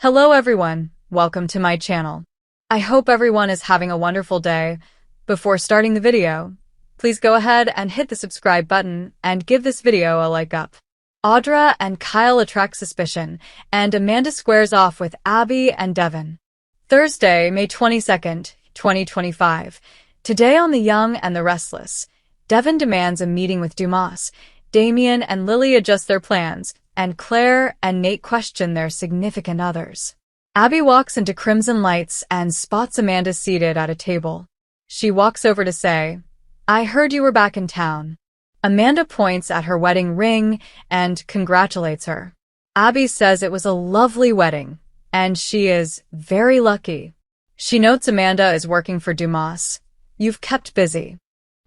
Hello everyone, welcome to my channel. I hope everyone is having a wonderful day. Before starting the video, please go ahead and hit the subscribe button and give this video a like up. Audra and Kyle attract suspicion, and Amanda squares off with Abby and Devin. Thursday, May 22nd, 2025. Today on The Young and the Restless, Devin demands a meeting with Dumas. Damien and Lily adjust their plans, and Claire and Nate question their significant others. Abby walks into Crimson Lights and spots Amanda seated at a table. She walks over to say, "I heard you were back in town." Amanda points at her wedding ring and congratulates her. Abby says it was a lovely wedding, and she is very lucky. She notes Amanda is working for Dumas. "You've kept busy."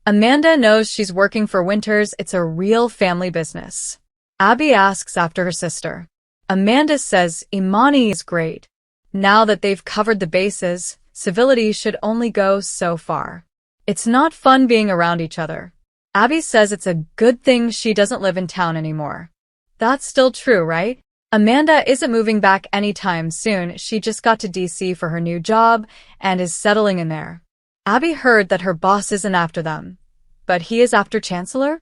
Amanda knows she's working for Winters. It's a real family business. Abby asks after her sister. Amanda says Imani is great. Now that they've covered the bases, civility should only go so far. It's not fun being around each other. Abby says it's a good thing she doesn't live in town anymore. That's still true, right? Amanda isn't moving back anytime soon. She just got to DC for her new job and is settling in there. Abby heard that her boss isn't after them, but he is after Chancellor?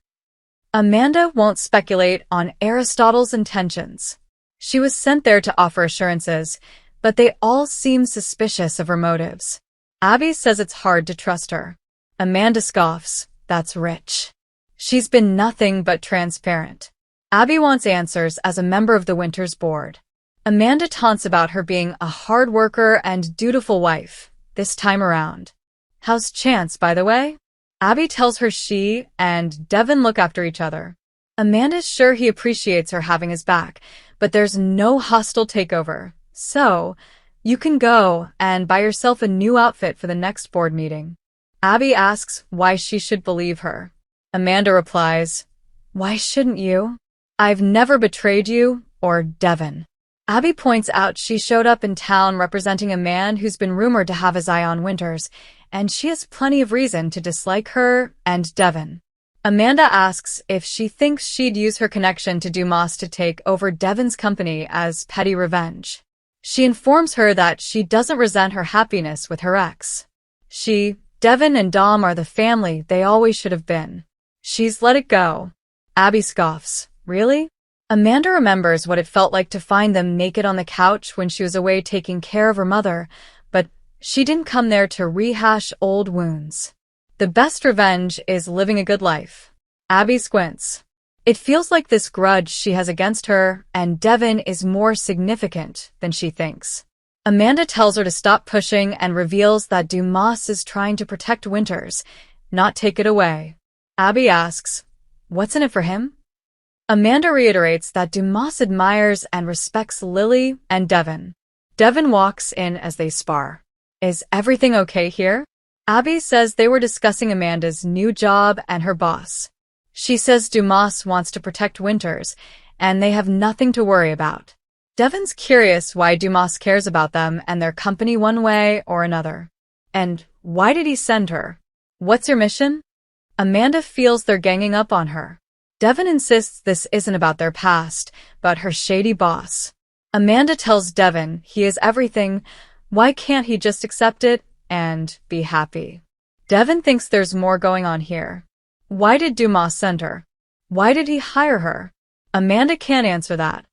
Amanda won't speculate on Aristotle's intentions. She was sent there to offer assurances, but they all seem suspicious of her motives. Abby says it's hard to trust her. Amanda scoffs. That's rich. She's been nothing but transparent. Abby wants answers as a member of the Winters board. Amanda taunts about her being a hard worker and dutiful wife, this time around. How's Chance, by the way? Abby tells her she and Devin look after each other. Amanda's sure he appreciates her having his back, but there's no hostile takeover. So, you can go and buy yourself a new outfit for the next board meeting. Abby asks why she should believe her. Amanda replies, "Why shouldn't you? I've never betrayed you or Devin." Abby points out she showed up in town representing a man who's been rumored to have his eye on Winters, and she has plenty of reason to dislike her and Devin. Amanda asks if she thinks she'd use her connection to Dumas to take over Devin's company as petty revenge. She informs her that she doesn't resent her happiness with her ex. Devin and Dom are the family they always should have been. She's let it go. Abby scoffs. Really? Amanda remembers what it felt like to find them naked on the couch when she was away taking care of her mother, but she didn't come there to rehash old wounds. The best revenge is living a good life. Abby squints. It feels like this grudge she has against her and Devin is more significant than she thinks. Amanda tells her to stop pushing and reveals that Dumas is trying to protect Winters, not take it away. Abby asks, "What's in it for him?" Amanda reiterates that Dumas admires and respects Lily and Devin. Devin walks in as they spar. "Is everything okay here?" Abby says they were discussing Amanda's new job and her boss. She says Dumas wants to protect Winters, and they have nothing to worry about. Devin's curious why Dumas cares about them and their company one way or another. And why did he send her? What's your mission? Amanda feels they're ganging up on her. Devin insists this isn't about their past, but her shady boss. Amanda tells Devin he is everything. Why can't he just accept it and be happy? Devin thinks there's more going on here. Why did Dumas send her? Why did he hire her? Amanda can't answer that.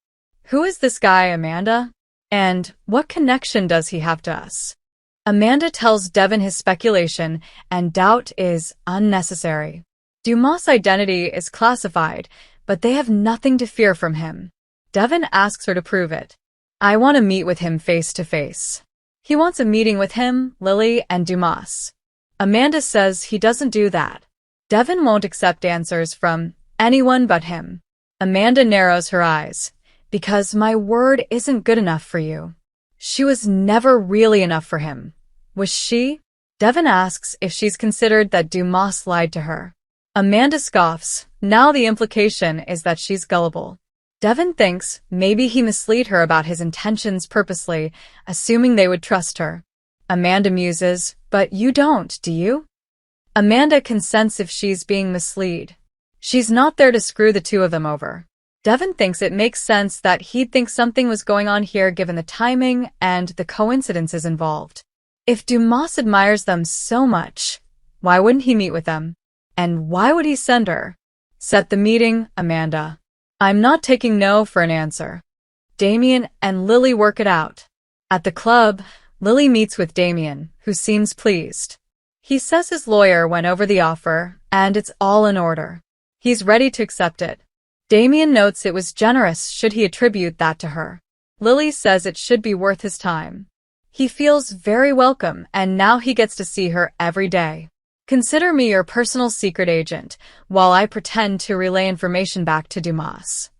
Who is this guy, Amanda? And what connection does he have to us? Amanda tells Devin his speculation, and doubt is unnecessary. Dumas' identity is classified, but they have nothing to fear from him. Devin asks her to prove it. "I want to meet with him face to face." He wants a meeting with him, Lily, and Dumas. Amanda says he doesn't do that. Devin won't accept answers from anyone but him. Amanda narrows her eyes. "Because my word isn't good enough for you." She was never really enough for him. Was she? Devin asks if she's considered that Dumas lied to her. Amanda scoffs. Now the implication is that she's gullible. Devin thinks maybe he misled her about his intentions purposely, assuming they would trust her. Amanda muses, "But you don't, do you?" Amanda consents if she's being misled. She's not there to screw the two of them over. Devin thinks it makes sense that he'd think something was going on here given the timing and the coincidences involved. If Dumas admires them so much, why wouldn't he meet with them? And why would he send her? Set the meeting, Amanda. I'm not taking no for an answer. Damien and Lily work it out. At the club, Lily meets with Damien, who seems pleased. He says his lawyer went over the offer, and it's all in order. He's ready to accept it. Damien notes it was generous should he attribute that to her. Lily says it should be worth his time. He feels very welcome, and now he gets to see her every day. Consider me your personal secret agent, while I pretend to relay information back to Dumas.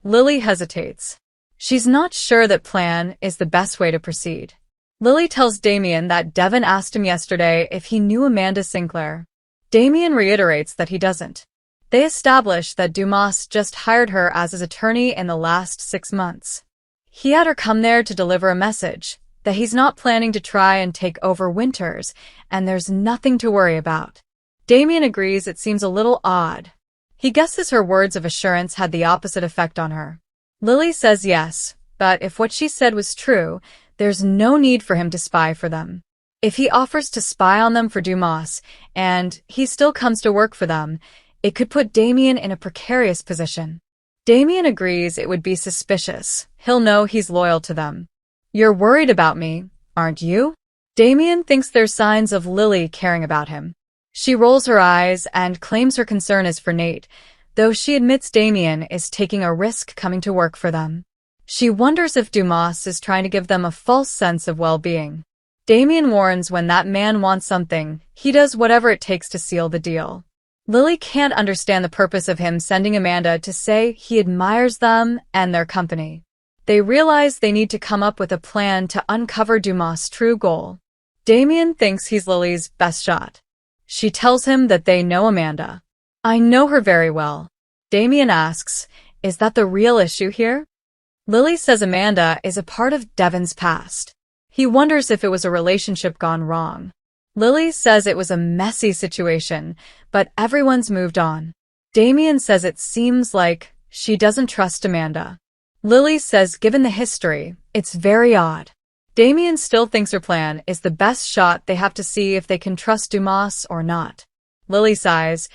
Lily hesitates. She's not sure that plan is the best way to proceed. Lily tells Damien that Devin asked him yesterday if he knew Amanda Sinclair. Damien reiterates that he doesn't. They establish that Dumas just hired her as his attorney in the last 6 months. He had her come there to deliver a message, that he's not planning to try and take over Winters, and there's nothing to worry about. Damien agrees it seems a little odd. He guesses her words of assurance had the opposite effect on her. Lily says yes, but if what she said was true, there's no need for him to spy for them. If he offers to spy on them for Dumas, and he still comes to work for them, it could put Damien in a precarious position. Damien agrees it would be suspicious. He'll know he's loyal to them. You're worried about me, aren't you? Damien thinks there's signs of Lily caring about him. She rolls her eyes and claims her concern is for Nate, though she admits Damien is taking a risk coming to work for them. She wonders if Dumas is trying to give them a false sense of well-being. Damien warns when that man wants something, he does whatever it takes to seal the deal. Lily can't understand the purpose of him sending Amanda to say he admires them and their company. They realize they need to come up with a plan to uncover Dumas' true goal. Damien thinks he's Lily's best shot. She tells him that they know Amanda. I know her very well. Damien asks, is that the real issue here? Lily says Amanda is a part of Devin's past. He wonders if it was a relationship gone wrong. Lily says it was a messy situation, but everyone's moved on. Damien says it seems like she doesn't trust Amanda. Lily says given the history, it's very odd. Damien still thinks her plan is the best shot. They have to see if they can trust Dumas or not. Lily sighs,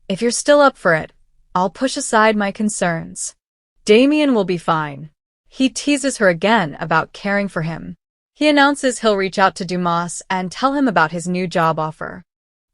if you're still up for it, I'll push aside my concerns. Damien will be fine. He teases her again about caring for him. He announces he'll reach out to Dumas and tell him about his new job offer.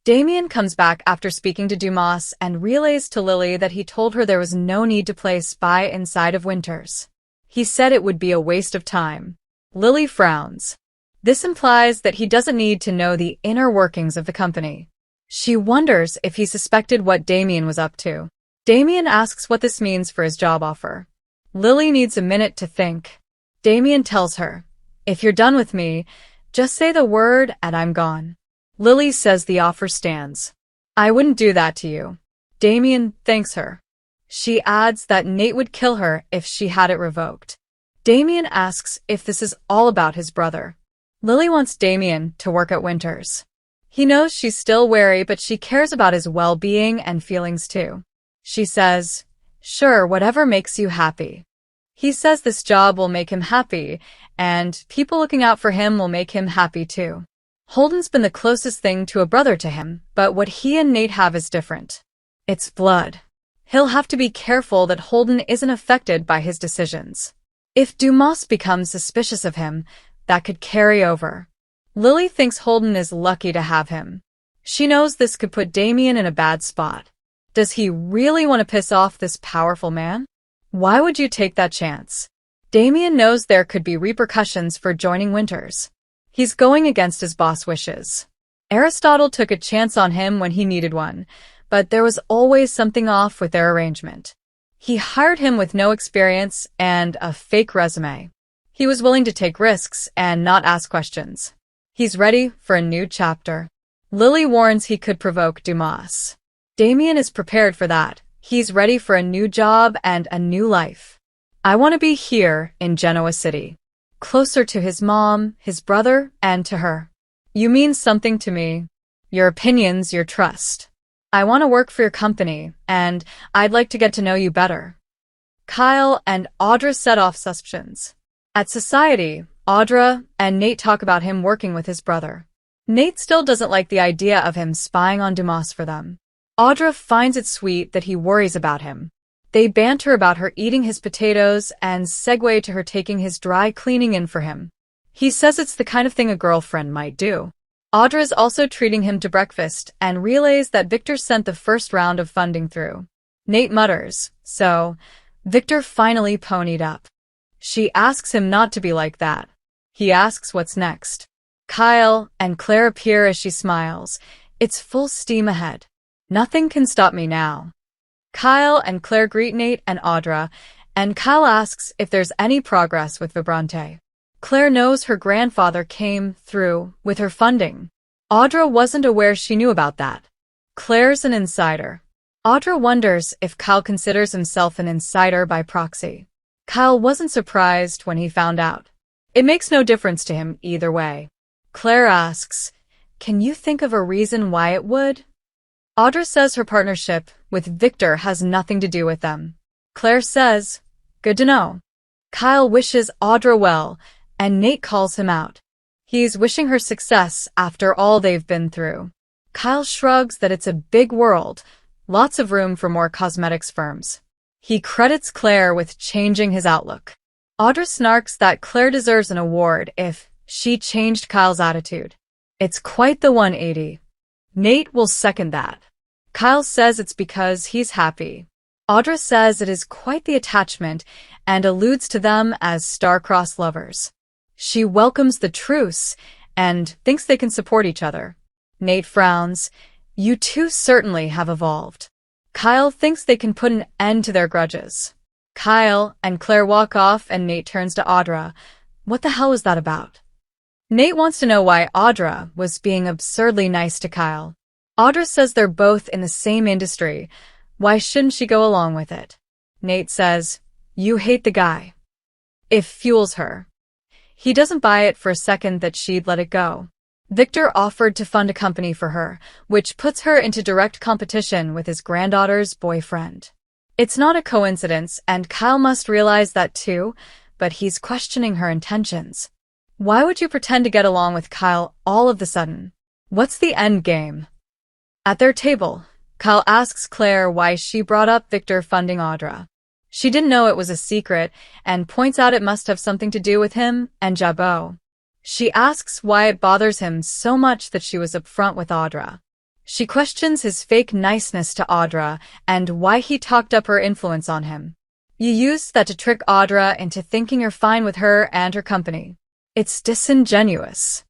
Damien comes back after speaking to Dumas and relays to Lily that he told her there was no need to play spy inside of Winters. He said it would be a waste of time. Lily frowns. This implies that he doesn't need to know the inner workings of the company. She wonders if he suspected what Damien was up to. Damien asks what this means for his job offer. Lily needs a minute to think. Damien tells her, if you're done with me, just say the word and I'm gone. Lily says the offer stands. I wouldn't do that to you. Damien thanks her. She adds that Nate would kill her if she had it revoked. Damien asks if this is all about his brother. Lily wants Damien to work at Winters. He knows she's still wary, but she cares about his well-being and feelings too. She says, sure, whatever makes you happy. He says this job will make him happy, and people looking out for him will make him happy too. Holden's been the closest thing to a brother to him, but what he and Nate have is different. It's blood. He'll have to be careful that Holden isn't affected by his decisions. If Dumas becomes suspicious of him, that could carry over. Lily thinks Holden is lucky to have him. She knows this could put Damien in a bad spot. Does he really want to piss off this powerful man? Why would you take that chance? Damien knows there could be repercussions for joining Winters. He's going against his boss' wishes. Aristotle took a chance on him when he needed one, but there was always something off with their arrangement. He hired him with no experience and a fake resume. He was willing to take risks and not ask questions. He's ready for a new chapter. Lily warns he could provoke Dumas. Damien is prepared for that. He's ready for a new job and a new life. I want to be here in Genoa City, closer to his mom, his brother, and to her. You mean something to me. Your opinions, your trust. I want to work for your company, and I'd like to get to know you better. Kyle and Audra set off suspicions. At Society, Audra and Nate talk about him working with his brother. Nate still doesn't like the idea of him spying on Dumas for them. Audra finds it sweet that he worries about him. They banter about her eating his potatoes and segue to her taking his dry cleaning in for him. He says it's the kind of thing a girlfriend might do. Audra is also treating him to breakfast and relays that Victor sent the first round of funding through. Nate mutters, "So, Victor finally ponied up." She asks him not to be like that. He asks what's next. Kyle and Claire appear as she smiles. It's full steam ahead. Nothing can stop me now. Kyle and Claire greet Nate and Audra, and Kyle asks if there's any progress with Vibrante. Claire knows her grandfather came through with her funding. Audra wasn't aware she knew about that. Claire's an insider. Audra wonders if Kyle considers himself an insider by proxy. Kyle wasn't surprised when he found out. It makes no difference to him either way. Claire asks, "Can you think of a reason why it would?" Audra says her partnership with Victor has nothing to do with them. Claire says, "Good to know." Kyle wishes Audra well, and Nate calls him out. He's wishing her success after all they've been through. Kyle shrugs that it's a big world, lots of room for more cosmetics firms. He credits Claire with changing his outlook. Audra snarks that Claire deserves an award if she changed Kyle's attitude. It's quite the 180. Nate will second that. Kyle says it's because he's happy. Audra says it is quite the attachment and alludes to them as star-crossed lovers. She welcomes the truce and thinks they can support each other. Nate frowns. You two certainly have evolved. Kyle thinks they can put an end to their grudges. Kyle and Claire walk off and Nate turns to Audra. What the hell is that about? Nate wants to know why Audra was being absurdly nice to Kyle. Audra says they're both in the same industry. Why shouldn't she go along with it? Nate says, "You hate the guy." It fuels her. He doesn't buy it for a second that she'd let it go. Victor offered to fund a company for her, which puts her into direct competition with his granddaughter's boyfriend. It's not a coincidence, and Kyle must realize that too, but he's questioning her intentions. Why would you pretend to get along with Kyle all of the sudden? What's the end game? At their table, Kyle asks Claire why she brought up Victor funding Audra. She didn't know it was a secret and points out it must have something to do with him and Jabot. She asks why it bothers him so much that she was upfront with Audra. She questions his fake niceness to Audra and why he talked up her influence on him. You used that to trick Audra into thinking you're fine with her and her company. It's disingenuous.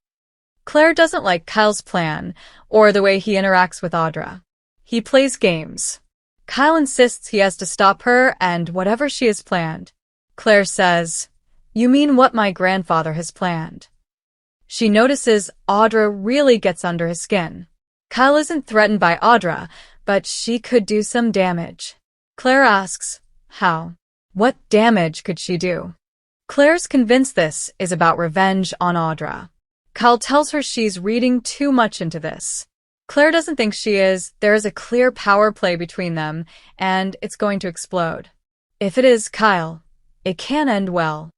Claire doesn't like Kyle's plan or the way he interacts with Audra. He plays games. Kyle insists he has to stop her and whatever she has planned. Claire says, "You mean what my grandfather has planned?" She notices Audra really gets under his skin. Kyle isn't threatened by Audra, but she could do some damage. Claire asks, how? What damage could she do? Claire's convinced this is about revenge on Audra. Kyle tells her she's reading too much into this. Claire doesn't think she is. There is a clear power play between them, and it's going to explode. If it is Kyle, it can end well.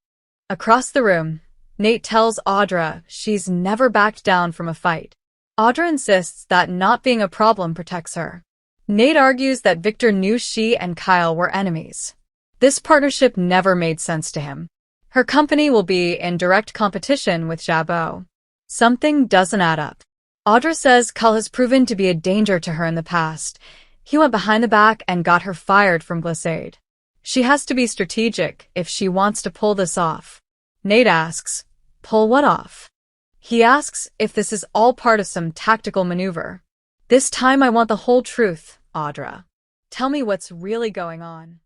Across the room, Nate tells Audra she's never backed down from a fight. Audra insists that not being a problem protects her. Nate argues that Victor knew she and Kyle were enemies. This partnership never made sense to him. Her company will be in direct competition with Jabot. Something doesn't add up. Audra says Kyle has proven to be a danger to her in the past. He went behind the back and got her fired from Glissade. She has to be strategic if she wants to pull this off. Nate asks, pull what off? He asks if this is all part of some tactical maneuver. This time I want the whole truth, Audra. Tell me what's really going on.